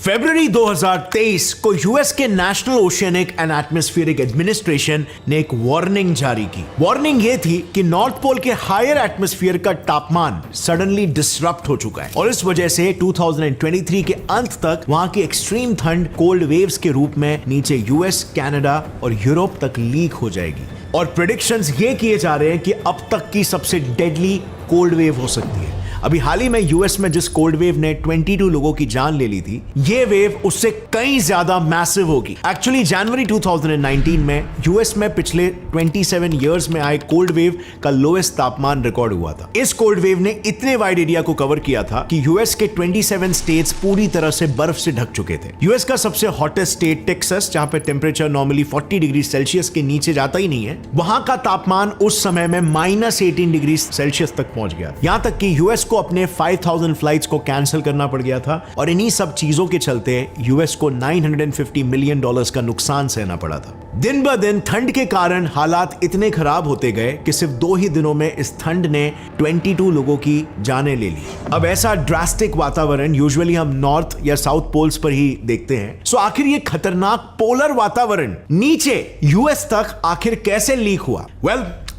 फरवरी 2023 को यूएस के national oceanic and atmospheric administration ने एक वार्निंग जारी की। वार्निंग ये थी कि नॉर्थ पोल के हायर एटमॉस्फेयर का तापमान सडनली डिसरप्ट हो चुका है और इस वजह से 2023 के अंत तक वहां की एक्सट्रीम ठंड कोल्ड वेव्स के रूप में नीचे यूएस, कनाडा और यूरोप तक लीक हो जाएगी। और प्रेडिक्शंस ये किए जा रहे हैं कि अब तक की सबसे डेडली कोल्ड वेव हो सकती है। अभी हाल ही में यूएस में जिस कोल्ड वेव ने 22 लोगों की जान ले ली थी, ये वेव उससे कई ज्यादा मैसिव होगी। एक्चुअली जनवरी 2019 में यूएस में पिछले 27 इयर्स में आए कोल्ड वेव का लोएस्ट तापमान रिकॉर्ड हुआ था। इस कोल्ड वेव ने इतने वाइड एरिया को कवर किया था कि यूएस के 27 स्टेट्स पूरी तरह से बर्फ से ढक चुके थे। यूएस का सबसे हॉटेस्ट स्टेट टेक्सास, जहां पे टेम्परेचर नॉर्मली 40 डिग्री सेल्सियस के नीचे जाता ही नहीं है, वहां का तापमान उस समय में -18 डिग्री सेल्सियस तक पहुंच गया। यहां तक कि यूएस को अपने 5000 फ्लाइट्स को कैंसिल करना पड़ गया था और इन्हीं सब चीजों के चलते यूएस को $950 मिलियन का नुकसान सहना पड़ा था। दिन ब दिन ठंड के कारण हालात इतने खराब होते गए कि सिर्फ 2 ही दिनों में इस ठंड ने 22 लोगों की जानें ले ली। अब ऐसा ड्रास्टिक वातावरण यूजुअली हम नॉर्थ या साउथ पोल्स पर ही देखते हैं। सो आखिर ये खतरनाक पोलर वातावरण नीचे यूएस तक आखिर कैसे लीक हुआ?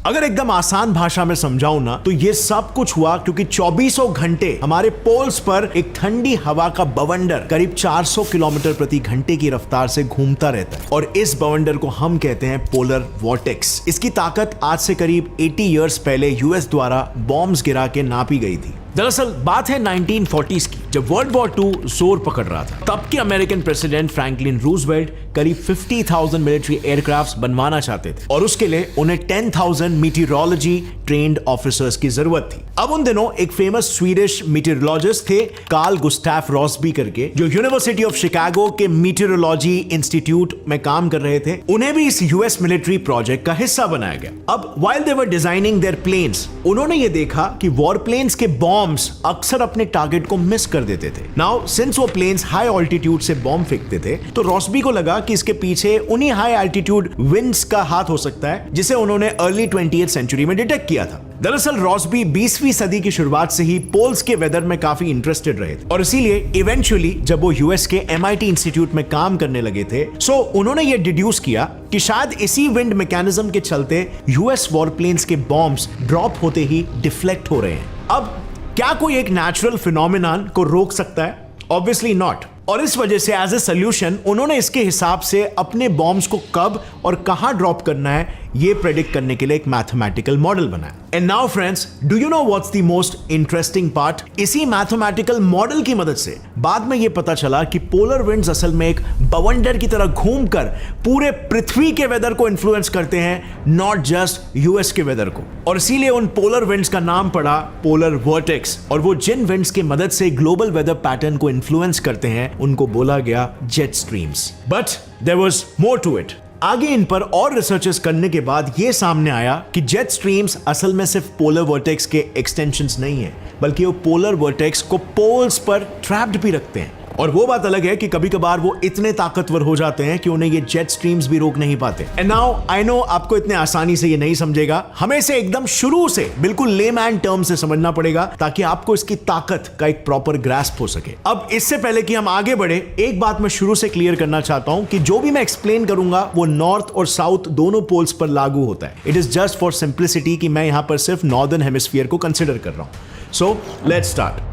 अगर एकदम आसान भाषा में समझाऊं ना, तो ये सब कुछ हुआ क्योंकि 24 घंटे हमारे पोल्स पर एक ठंडी हवा का बवंडर करीब 400 किलोमीटर प्रति घंटे की रफ्तार से घूमता रहता है और इस बवंडर को हम कहते हैं पोलर वॉर्टेक्स। इसकी ताकत आज से करीब 80 इयर्स पहले यूएस द्वारा बॉम्ब्स गिरा के नापी गई थी। दरअसल बात है 1940s की, जब वर्ल्ड वॉर 2 जोर पकड़ रहा था। तब के अमेरिकन प्रेसिडेंट फ्रैंकलिन रूजवेल्ट करीब 50,000 मिलिट्री एयरक्राफ्ट बनवाना चाहते थे और उसके लिए उन्हें 10,000 मीटीरोलॉजी ट्रेन्ड ऑफिसर्स की जरूरत थी। अब उन दिनों एक फेमस स्वीडिश मीटीरोलॉजिस्ट थे कार्ल गुस्ताफ रॉसबी करके, जो यूनिवर्सिटी ऑफ शिकागो के मीटीरोलॉजी इंस्टीट्यूट में काम कर रहे थे। उन्हें भी इस यूएस मिलिट्री प्रोजेक्ट का हिस्सा बनाया गया। अब while they were designing their planes, उन्होंने ये देखा कि वॉर प्लेन्स के बॉम्ब्स अक्सर अपने टारगेट को मिस कर देते थे। नाउ सिंस वो प्लेन्स हाई ऑल्टीट्यूड से बॉम्ब फेंकते थे, तो रॉसबी को लगा कि इसके पीछे उन्हीं हाई एल्टीट्यूड विंड्स का हाथ हो सकता है, जिसे उन्होंने अर्ली 20th सेंचुरी में डिटेक्ट किया था। दरअसल रॉसबी 20वीं सदी की शुरुआत से ही पोल्स के वेदर में काफी इंटरेस्टेड रहे थे और इसीलिए इवेंचुअली जब वो यूएस के MIT इंस्टीट्यूट में काम करने लगे थे, सो उन्होंने ये डिड्यूस किया कि शायद इसी विंड मैकेनिज्म के चलते यूएस वॉरप्लेन्स के बॉम्ब्स ड्रॉप होते ही डिफ्लेक्ट हो रहे हैं। अब क्या कोई एक नेचुरल फिनोमिनन को रोक सकता है? Obviously not. और इस वजह से एज ए सोल्यूशन उन्होंने इसके हिसाब से अपने बॉम्ब्स को कब और कहां ड्रॉप करना है ये प्रेडिक्ट करने के लिए एक मैथमेटिकल मॉडल बनाया। And now friends, do you know what's the most interesting part? इसी मैथमेटिकल मॉडल की मदद से बाद में ये पता चला कि पोलर विंड्स असल में एक बवंडर की तरह घूमकर पूरे पृथ्वी के वेदर को इन्फ्लुएंस करते हैं, नॉट जस्ट यूएस के वेदर को। और इसीलिए उन पोलर विंड्स का नाम पड़ा पोलर वॉर्टेक्स। और वो जिन विंड्स की मदद से ग्लोबल वेदर पैटर्न को इन्फ्लुएंस करते हैं उनको बोला गया jet streams. But there was more to it. आगे इन पर और रिसर्चेस करने के बाद यह सामने आया कि जेट स्ट्रीम्स असल में सिर्फ पोलर वर्टेक्स के एक्सटेंशंस नहीं है, बल्कि वो पोलर वर्टेक्स को पोल्स पर ट्रैप्ड भी रखते हैं। और वो बात अलग है कि कभी कभार वो इतने ताकतवर हो जाते हैं कि उन्हें ये जेट स्ट्रीम्स भी रोक नहीं पाते। एंड नाउ आई नो आपको इतने आसानी से ये नहीं समझेगा, हमें इसे एकदम शुरू से बिल्कुल लेमैन टर्म से समझना पड़ेगा ताकि आपको इसकी ताकत का एक प्रॉपर ग्रास्प हो सके। अब इससे पहले कि हम आगे बढ़े, एक बात मैं शुरू से क्लियर करना चाहता हूं कि जो भी मैं एक्सप्लेन करूंगा वो नॉर्थ और साउथ दोनों पोल्स पर लागू होता है। It is just for simplicity कि मैं यहां पर सिर्फ नॉर्दर्न हेमिस्फीयर को कंसिडर कर रहा हूं। So let's start.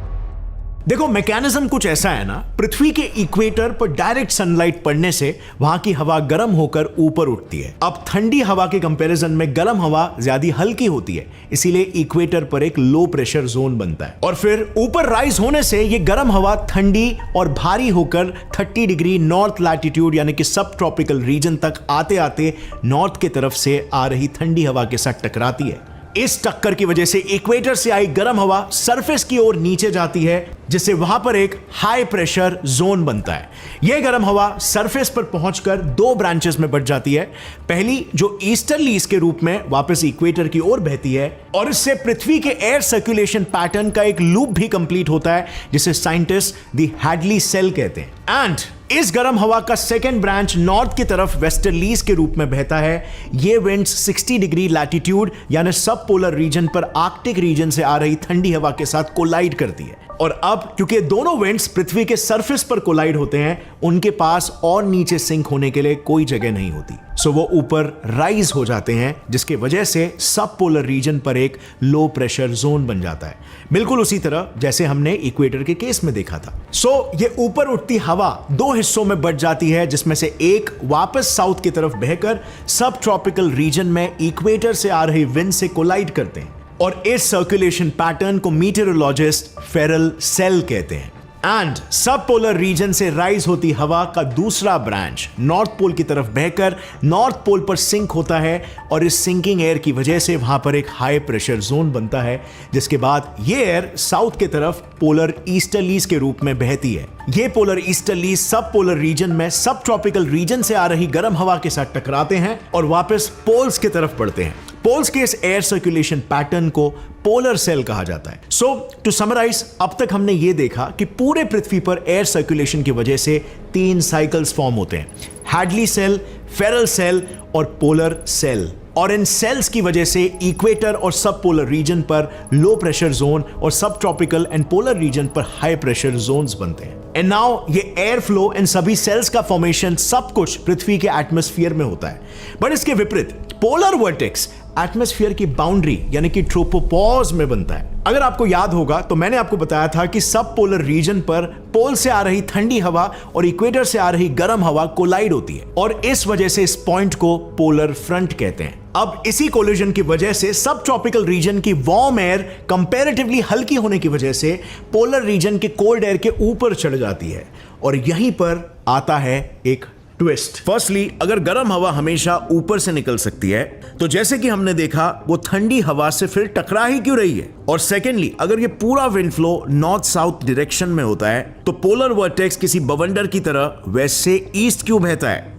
देखो, मैकेनिज्म कुछ ऐसा है ना, पृथ्वी के इक्वेटर पर डायरेक्ट सनलाइट पड़ने से वहां की हवा गर्म होकर ऊपर उठती है। अब ठंडी हवा के कंपैरिजन में गर्म हवा ज्यादा हल्की होती है, इसीलिए इक्वेटर पर एक लो प्रेशर जोन बनता है और फिर ऊपर राइज होने से ये गर्म हवा ठंडी और भारी होकर 30 डिग्री नॉर्थ लैटिट्यूड यानी कि सब ट्रॉपिकल रीजन तक आते आते नॉर्थ की तरफ से आ रही ठंडी हवा के साथ टकराती है। इस टक्कर की वजह से इक्वेटर से आई गर्म हवा सरफेस की ओर नीचे जाती है, जिससे वहां पर एक हाई प्रेशर जोन बनता है। यह गर्म हवा सरफेस पर पहुंचकर 2 ब्रांचेस में बढ़ जाती है। पहली जो ईस्टर्ली इसके रूप में वापस इक्वेटर की ओर बहती है और इससे पृथ्वी के एयर सर्कुलेशन पैटर्न का एक लूप भी कंप्लीट होता है, जिसे साइंटिस्ट द हैडली सेल कहते हैं। एंड इस गर्म हवा का सेकेंड ब्रांच नॉर्थ की तरफ वेस्टर्लीज के रूप में बहता है। ये विंड्स 60 डिग्री लैटिट्यूड यानी सब पोलर रीजन पर आर्कटिक रीजन से आ रही ठंडी हवा के साथ कोलाइड करती है। और अब क्योंकि ये दोनों विंड्स पृथ्वी के सरफेस पर कोलाइड होते हैं, उनके पास और नीचे सिंक होने के लिए कोई जगह नहीं होती, सो वो ऊपर राइज हो जाते हैं, जिसके वजह से सब पोलर रीजन पर एक लो प्रेशर जोन बन जाता है, बिल्कुल उसी तरह जैसे हमने इक्वेटर के केस में देखा था। सो ये ऊपर उठती हवा दो हिस्सों में बट जाती है, जिसमें से एक वापस साउथ की तरफ बहकर सब ट्रॉपिकल रीजन में इक्वेटर से आ रही विंड से कोलाइड करते हैं, और इस सर्कुलेशन पैटर्न को मीटेरोलॉजिस्ट फेरल सेल कहते हैं। एंड सब पोलर रीजन से राइज होती हवा का दूसरा ब्रांच नॉर्थ पोल की तरफ बहकर नॉर्थ पोल पर सिंक होता है, और इस सिंकिंग एयर की वजह से वहां पर एक हाई प्रेशर जोन बनता है, जिसके बाद ये एयर साउथ की तरफ पोलर ईस्टर्लीज के रूप में बहती है। ये पोलर ईस्टर्लीज सब पोलर रीजन में सब ट्रॉपिकल रीजन से आ रही गर्म हवा के साथ टकराते हैं और वापस पोल्स की तरफ बढ़ते हैं। पोल्स के इस एयर सर्कुलेशन पैटर्न को पोलर सेल कहा जाता है। सो टू समराइज, अब तक हमने ये देखा कि पूरे पृथ्वी पर एयर सर्कुलेशन की वजह से 3 साइकिल्स फॉर्म होते हैं, हैडली सेल, फेरल सेल और पोलर सेल। और इन सेल्स की वजह से इक्वेटर और सब पोलर रीजन पर लो प्रेशर जोन और सब ट्रॉपिकल एंड पोलर रीजन पर हाई प्रेशर जोन्स बनते हैं। एंड नाउ ये एयर फ्लो इन सभी सेल्स का फॉर्मेशन सब कुछ पृथ्वी के एटमॉस्फेयर में होता है। बट इसके विपरीत पोलर वर्टेक्स एटमॉस्फेयर की बाउंड्री यानी कि ट्रोपोपॉज में बनता है। अगर आपको याद होगा तो मैंने आपको बताया था कि सब पोलर रीजन पर पोल से आ रही ठंडी हवा और इक्वेटर से आ रही गर्म हवा कोलाइड होती है, और इस वजह से इस पॉइंट को पोलर फ्रंट कहते हैं। अब इसी कोलिजन की वजह से सब ट्रॉपिकल रीजन की वार्म एयर कंपैरेटिवली हल्की होने की वजह से पोलर रीजन के कोल्ड एयर के ऊपर चढ़ जाती है, और यहीं पर आता है एक ट्विस्ट। फर्स्टली, अगर गर्म हवा हमेशा ऊपर से निकल सकती है, तो जैसे कि हमने देखा वो ठंडी हवा से फिर टकरा ही क्यों रही है? और सेकेंडली, अगर ये पूरा wind flow north south direction में होता है, तो पोलर वर्टेक्स किसी बवंडर की तरह वेस्ट से ईस्ट क्यों बहता है?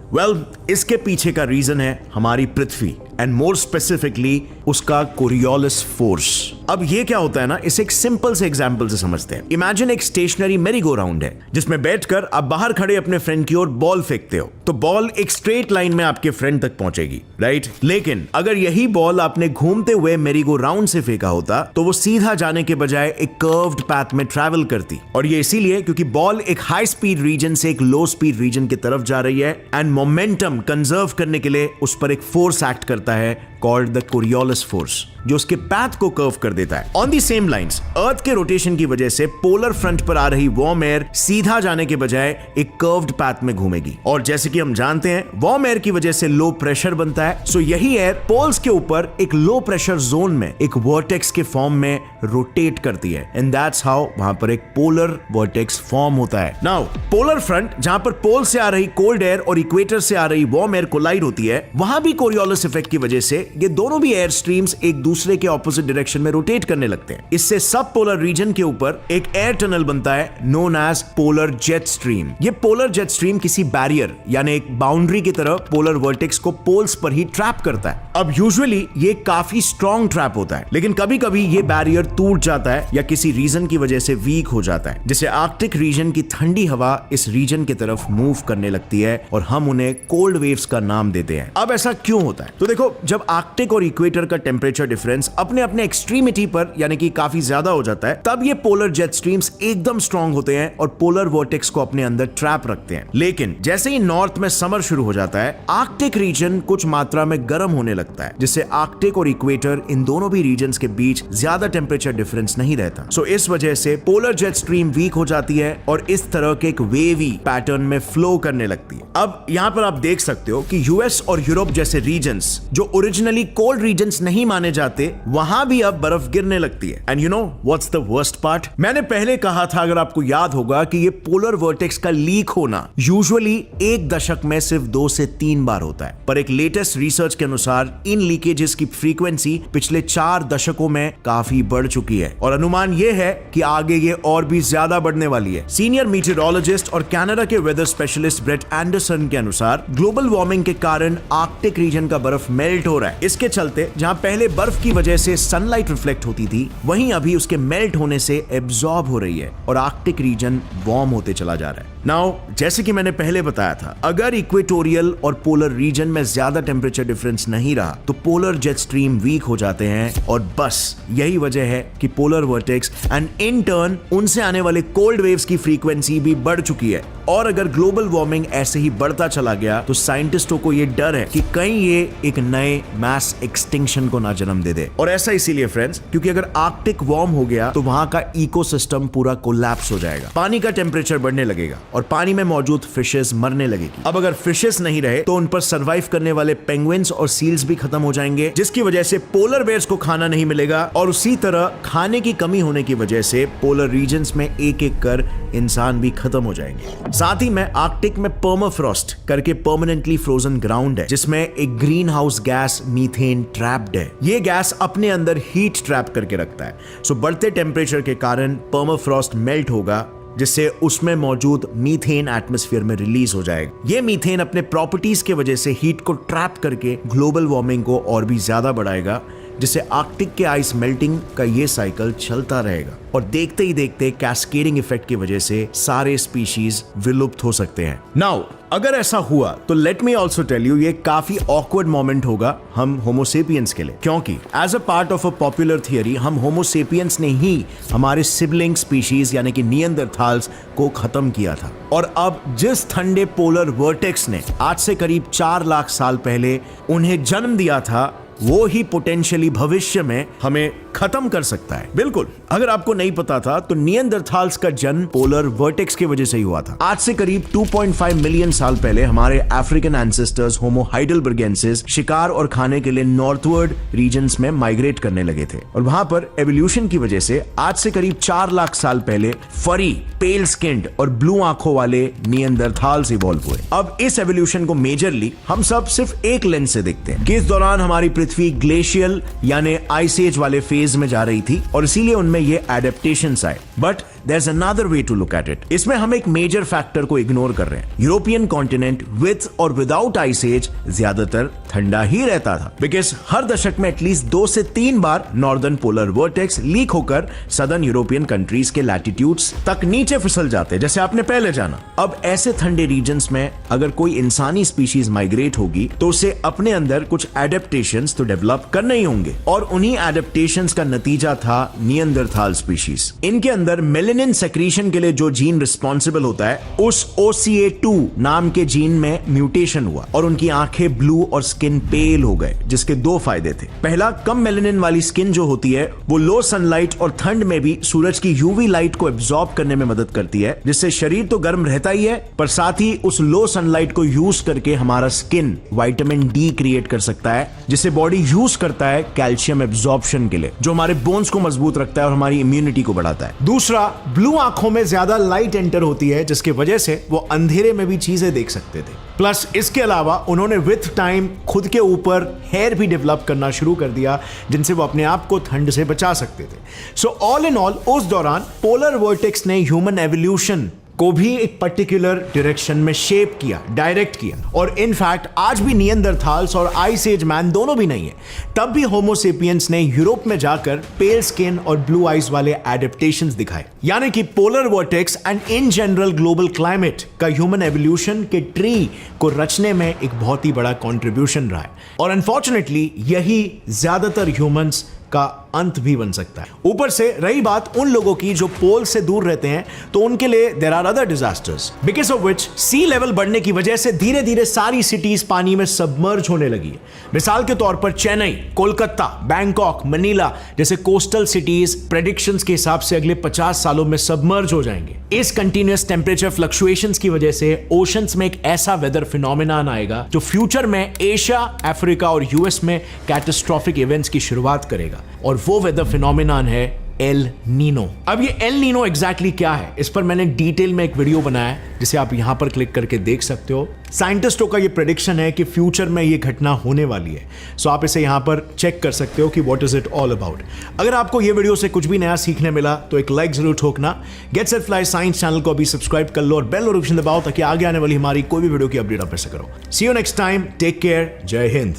इसके पीछे का रीजन है हमारी पृथ्वी, एंड मोर स्पेसिफिकली उसका कोरियोलिस फोर्स। अब ये क्या होता है ना, इसे एक सिंपल से एग्जांपल से समझते हैं। इमेजिन एक स्टेशनरी मेरी गो राउंड है, जिसमें बैठकर आप बाहर खड़े अपने फ्रेंड की ओर बॉल फेंकते हो, तो बॉल एक स्ट्रेट लाइन में आपके फ्रेंड तक पहुंचेगी, राइट? लेकिन अगर यही बॉल आपने घूमते हुए मेरी गो राउंड से फेंका होता, तो वो सीधा जाने के बजाय एक कर्व्ड पैथ में ट्रैवल करती। और ये इसीलिए क्योंकि बॉल एक हाई स्पीड रीजन से एक लो स्पीड रीजन की तरफ जा रही है, एंड मोमेंटम कंजर्व करने के लिए उस पर एक फोर्स एक्ट करता है कॉल्ड द कोरियोलिस फोर्स, जो उसके पैथ को कर्व कर देता है। ऑन दी सेम लाइंस, अर्थ के रोटेशन की वजह से पोलर फ्रंट पर आ रही वार्म एयर सीधा जाने के बजाय एक कर्व्ड पैथ में घूमेगी, और जैसे कि हम जानते हैं वार्म एयर की वजह से लो प्रेशर बनता है, सो यही एयर पोल्स के ऊपर एक लो प्रेशर जोन में एक वर्टेक्स के फॉर्म में रोटेट करती है, एंड दैट्स हाउ वहां पर एक पोलर वर्टेक्स फॉर्म होता है। नाउ पोलर फ्रंट, जहां पर पोल से आ रही कोल्ड एयर और इक्वेटर से आ रही वार्म एयर कोलाइड होती है, वहां भी कोरियोलिस इफेक्ट की वजह से ये दोनों भी एयर स्ट्रीम्स एक दूसरे के ऑपोजिट डायरेक्शन में रोटेट करने लगते हैं। इससे सब पोलर रीजन के ऊपर एक एयर टनल बनता है known as polar jet stream. ये पोलर जेट स्ट्रीम किसी बैरियर यानी एक बाउंड्री की तरह पोलर वर्टेक्स को पोल्स पर ही ट्रैप करता है। अब यूजुअली ये काफी स्ट्रॉन्ग ट्रैप होता है, लेकिन कभी कभी ये बैरियर टूट जाता है या किसी रीजन की वजह से वीक हो जाता है, जैसे आर्कटिक रीजन की ठंडी हवा इस रीजन की तरफ मूव करने लगती है, और हम उन्हें कोल्ड वेव्स का नाम देते हैं। अब ऐसा क्यों होता है? तो देखो, जब आर्कटिक और इक्वेटर का टेम्परेचर डिफरेंस अपने अपने एक्सट्रीमिटी पर यानी कि काफी ज्यादा हो जाता है, तब ये पोलर जेट स्ट्रीम्स एकदम स्ट्रॉन्ग होते हैं और पोलर वर्टेक्स को अपने अंदर ट्रैप रखते हैं। लेकिन जैसे ही नॉर्थ में समर शुरू हो जाता है, आर्कटिक रीजन कुछ मात्रा में गर्म होने लगता है, जिससे आर्कटिक और इक्वेटर इन दोनों भी रीजन्स के बीच ज्यादा टेम्परेचर डिफरेंस नहीं रहता। सो इस वजह से पोलर जेट स्ट्रीम वीक हो जाती है और इस तरह के एक वेवी पैटर्न में फ्लो करने लगती है। अब यहां पर आप देख सकते हो कि यूएस और यूरोप जैसे रीजन्स जो ओरिजिनली कोल्ड रीजन्स नहीं माने जाते, वहां भी अब बर्फ गिरने लगती है। And you know what's the worst part? मैंने पहले कहा था, अगर आपको याद होगा, कि ये पोलर वर्टेक्स का लीक होना यूजुअली एक दशक में सिर्फ 2 से 3 बार होता है, पर एक लेटेस्ट रिसर्च के अनुसार इन लीकेजेस की फ्रीक्वेंसी पिछले 4 दशकों में काफी बढ़ चुकी है, और अनुमान यह है कि आगे ये और भी ज्यादा बढ़ने वाली है। सीनियर मीटेरोलॉजिस्ट और कनाडा के वेदर स्पेशलिस्ट ब्रेट एंडरसन के अनुसार ग्लोबल वार्मिंग के कारण आर्कटिक रीजन का बर्फ मेल्ट हो रहा है। इसके चलते जहां पहले बर्फ की वजह से सनलाइट रिफ्लेक्ट होती थी, वहीं अभी उसके मेल्ट होने से एब्जॉर्ब हो रही है और आर्कटिक रीजन वार्म होते चला जा रहा है। नाउ जैसे कि मैंने पहले बताया था, अगर इक्वेटोरियल और पोलर रीजन में ज्यादा टेम्परेचर डिफरेंस नहीं रहा तो पोलर जेट स्ट्रीम वीक हो जाते हैं और बस यही वजह है कि polar vertex and in turn उनसे आने वाले कोल्ड वेव्स की फ्रीक्वेंसी भी बढ़ चुकी है। और अगर ग्लोबल वार्मिंग ऐसे ही बढ़ता चला गया तो साइंटिस्टों को ये डर है कि कहीं ये एक नए मैस एक्सटिंक्शन को ना जन्म दे दे। और ऐसा इसीलिए फ्रेंड्स क्योंकि अगर आर्कटिक वार्म हो गया तो वहां का इकोसिस्टम पूरा कोलैप्स हो जाएगा, पानी का टेम्परेचर बढ़ने लगेगा और पानी में मौजूद फिशेस मरने लगेगी। अब अगर फिशेस नहीं रहे तो उन पर सर्वाइव करने वाले पेंगुइन्स और सील्स भी खत्म हो जाएंगे, जिसकी वजह से पोलर बेयर्स को खाना नहीं मिलेगा और उसी तरह खाने की कमी होने की वजह से पोलर रीजन्स में एक एक कर इंसान भी खत्म हो जाएंगे। साथ ही में आर्कटिक में पर्माफ्रॉस्ट करके परमानेंटली फ्रोजन ग्राउंड है जिसमें एक green house gas methane trapped है। ये गैस अपने अंदर हीट ट्रैप करके रखता है। सो बढ़ते टेम्परेचर के कारण पर्माफ्रॉस्ट मेल्ट होगा जिससे उसमें मौजूद मीथेन एटमॉस्फेयर में रिलीज हो जाएगा। ये मीथेन अपने प्रॉपर्टीज के वजह से हीट को ट्रैप करके ग्लोबल वार्मिंग को और भी ज्यादा बढ़ाएगा, जिससे आर्कटिक के आइस मेल्टिंग का ये साइकिल चलता रहेगा और देखते ही देखते कैस्केडिंग इफेक्ट की वजह से सारे स्पीशीज विलुप्त हो सकते हैं। नाउ अगर ऐसा हुआ तो let me also tell you ये काफी ऑकवर्ड मोमेंट होगा हम होमोसेपियंस के लिए, क्योंकि as a part of a popular theory हम होमोसेपियंस ने ही हमारे सिबलिंग स्पीशीज यानी कि नियंदरथाल्स को खत्म किया था। और अब जिस ठंडे पोलर वर्टेक्स ने आज से करीब 4 लाख साल पहले उन्हें जन्म दिया था वो ही पोटेंशियली भविष्य में हमें खत्म कर सकता है। बिल्कुल, अगर आपको नहीं पता था तो नियंदरथाल्स का जन्म पोलर वर्टेक्स की वजह से ही हुआ था। आज से करीब 2.5 मिलियन साल पहले हमारे अफ्रीकन एंसेस्टर्स होमो हाइडेलबर्गेंसिस शिकार और खाने के लिए नॉर्थवर्ड रीजन्स में माइग्रेट करने लगे थे और वहां पर एवोल्यूशन की वजह से आज से करीब 4 लाख साल पहले फरी, पेल स्किन्ड और ब्लू आंखों वाले नियंदरथाल्स इवॉल्व हुए। अब इस एवोल्यूशन को मेजरली हम सब सिर्फ एक लेंस से देखते हैं कि इस दौरान हमारी पृथ्वी ग्लेशियल यानी आइस एज वाले फेज में जा रही थी और इसीलिए उनमें ये एडेप्टेशंस आए। But there's another way to look at it. इसमें हम एक मेजर फैक्टर को इग्नोर कर रहे हैं। यूरोपियन कॉन्टिनेंट विद और विदाउट आइस एज ज्यादातर ठंडा ही रहता था, बिकॉज हर दशक में एटलीस्ट 2 से 3 बार नॉर्दर्न पोलर वर्टेक्स लीक होकर सदर्न यूरोपियन कंट्रीज के लैटिट्यूड्स तक नीचे फिसल जाते, जैसे आपने पहले जाना। अब ऐसे ठंडे रीजन्स में अगर कोई इंसानी स्पीशीज माइग्रेट होगी तो उसे अपने अंदर कुछ एडेप्टेशंस तो डेवलप करने ही होंगे और उन्हीं एडेप्टेशंस का नतीजा था नियंदरथाल स्पीशीज। इनके अंदर मेलेनिन सेक्रीशन के लिए जो जीन रिस्पॉन्सिबल होता है उस OCA2 नाम के जीन में म्यूटेशन हुआ और उनकी आंखें ब्लू और स्किन पेल हो गए, जिसके 2 फायदे थे। पहला, कम मेलेनिन वाली स्किन जो होती है वो लो सनलाइट और ठंड में भी सूरज की यूवी लाइट को एब्जॉर्ब करने में मदद करती है, जिससे शरीर तो गर्म रहता ही है पर साथ ही उस लो सनलाइट को यूज करके हमारा स्किन विटामिन डी क्रिएट कर सकता है, जिसे बॉडी यूज करता है कैल्शियम एब्जॉर्प्शन के लिए, जो हमारे बोन्स को मजबूत रखता है और हमारी इम्यूनिटी को बढ़ाता है। दूसरा, ब्लू आंखों में ज्यादा लाइट एंटर होती है, जिसकी वजह से वो अंधेरे में भी चीजें देख सकते थे। प्लस इसके अलावा उन्होंने विथ टाइम खुद के ऊपर हेयर भी डेवलप करना शुरू कर दिया, जिनसे वो अपने आप को ठंड से बचा सकते थे। सो ऑल इन ऑल उस दौरान पोलर वर्टेक्स ने ह्यूमन एवोल्यूशन को भी एक पर्टिकुलर डायरेक्शन में शेप किया, डायरेक्ट किया। और इनफैक्ट आज भी नियंदरथाल्स और आइस एज मैन दोनों भी नहीं है, तब भी होमोसेपियंस ने यूरोप में जाकर पेल स्किन और ब्लू आइज वाले एडेप्टेशंस दिखाए। यानी कि polar vertex and in general global climate का ह्यूमन एवोल्यूशन के ट्री को रचने में एक बहुत ही बड़ा कंट्रीब्यूशन रहा है और अनफॉर्चुनेटली यही ज्यादातर ह्यूमंस का अंत भी बन सकता है। ऊपर से रही बात उन लोगों की जो पोल से दूर रहते हैं, तो उनके लिए there are other disasters because of which sea level बढ़ने की वजह से धीरे धीरे सारी सिटीज पानी में सबमर्ज होने लगी है। मिसाल के तौर पर चेन्नई, कोलकाता, बैंकॉक, मनीला जैसे कोस्टल सिटीज प्रेडिक्शंस के हिसाब से अगले 50 सालों में सबमर्ज हो जाएंगे। इस कंटिन्यूअस टेम्परेचर फ्लक्चुएशंस की वजह से ओशंस में एक ऐसा वेदर फिनोमेनन आएगा जो फ्यूचर में एशिया, अफ्रीका और यूएस में कैटास्ट्रोफिक इवेंट्स की शुरुआत करेगा और वो वेदर फिनोमेनन है एल नीनो। अब ये एल नीनो एग्जैक्टली क्या है, इस पर मैंने डिटेल में एक वीडियो बनाया है जिसे आप यहां पर क्लिक करके देख सकते हो। साइंटिस्टों का ये प्रेडिक्शन है कि फ्यूचर में ये घटना होने वाली है, सो आप इसे यहां पर चेक कर सकते हो कि what is it all about. अगर आपको ये वीडियो से कुछ भी नया सीखने मिला तो एक लाइक जरूर ठोकना। Get set fly science channel को अभी सब्सक्राइब कर लो और बेल नोटिफिकेशन दबाओ ताकि आगे आने वाली हमारी कोई भी वीडियो की अपडेट आप ऐसे करो। See you next time, take care, जय हिंद।